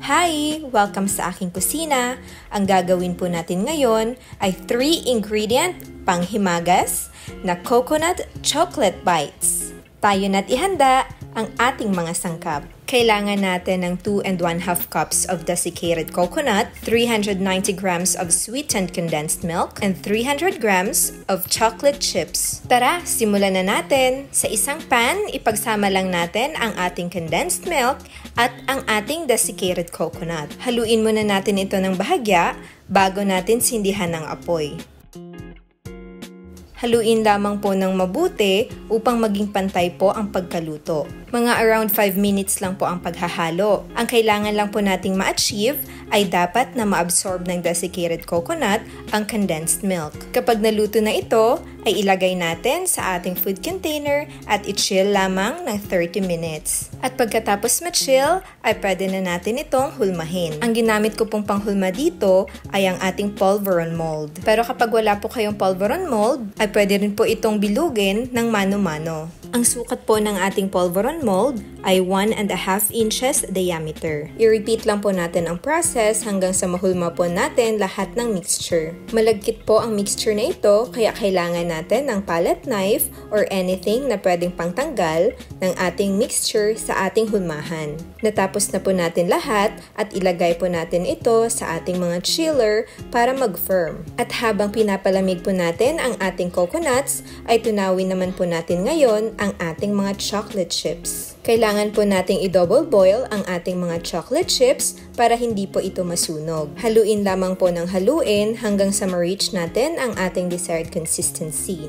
Hi! Welcome sa aking kusina. Ang gagawin po natin ngayon ay 3-ingredient panghimagas na coconut chocolate bites. Tayo na't ihanda ang ating mga sangkap. Kailangan natin ng 2 1/2 cups of desiccated coconut, 390 grams of sweetened condensed milk, and 300 grams of chocolate chips. Tara, simulan na natin. Sa isang pan, ipagsama lang natin ang ating condensed milk at ang ating desiccated coconut. Haluin muna natin ito ng bahagya bago natin sindihan ng apoy. Haluin lamang po ng mabuti upang maging pantay po ang pagkaluto. Mga around 5 minutes lang po ang paghahalo. Ang kailangan lang po nating ma-achieve ay dapat na ma-absorb ng desiccated coconut ang condensed milk. Kapag naluto na ito, ay ilagay natin sa ating food container at i-chill lamang ng 30 minutes. At pagkatapos ma-chill, ay pwede na natin itong hulmahin. Ang ginamit ko pong panghulma dito ay ang ating polvoron mold. Pero kapag wala po kayong polvoron mold, ay pwede rin po itong bilugin ng mano-mano. Ang sukat po ng ating polvoron mold ay 1.5 inches diameter. I-repeat lang po natin ang process hanggang sa mahulma po natin lahat ng mixture. Malagkit po ang mixture na ito kaya kailangan natin ng palette knife or anything na pwedeng pangtanggal ng ating mixture sa ating hulmahan. Natapos na po natin lahat at ilagay po natin ito sa ating mga chiller para mag-firm. At habang pinapalamig po natin ang ating coconuts, ay tunawin naman po natin ngayon ang ating mga chocolate chips. Kailangan po nating i-double boil ang ating mga chocolate chips para hindi po ito masunog. Haluin lamang po ng haluin hanggang sa ma-reach natin ang ating desired consistency.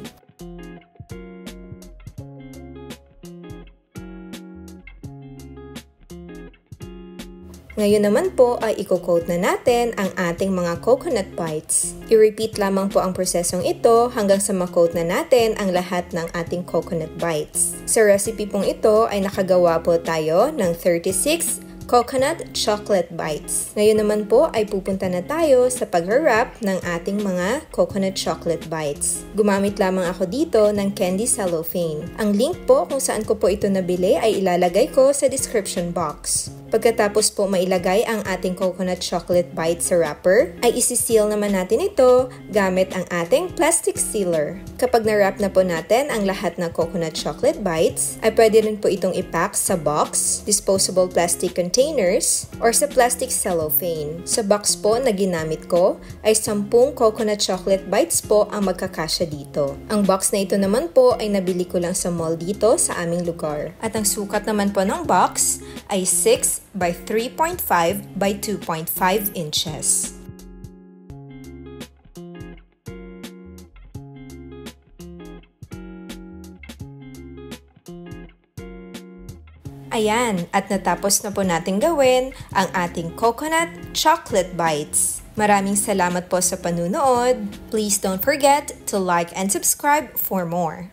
Ngayon naman po ay i-coat na natin ang ating mga coconut bites. I-repeat lamang po ang prosesong ito hanggang sa ma-coat na natin ang lahat ng ating coconut bites. Sa recipe pong ito ay nakagawa po tayo ng 36 coconut chocolate bites. Ngayon naman po ay pupunta na tayo sa pag-wrap ng ating mga coconut chocolate bites. Gumamit lamang ako dito ng candy cellophane. Ang link po kung saan ko po ito nabili ay ilalagay ko sa description box. Pagkatapos po mailagay ang ating coconut chocolate bites sa wrapper, ay isi-seal naman natin ito gamit ang ating plastic sealer. Kapag na-wrap na po natin ang lahat ng coconut chocolate bites, ay pwede rin po itong ipack sa box, disposable plastic containers, or sa plastic cellophane. Sa box po na ginamit ko, ay 10 coconut chocolate bites po ang magkakasya dito. Ang box na ito naman po ay nabili ko lang sa mall dito sa aming lugar. At ang sukat naman po ng box ay 6 by 3.5 by 2.5 inches. Ayan, at natapos na po natin gawin ang ating coconut chocolate bites. Maraming salamat po sa panunood. Please don't forget to like and subscribe for more.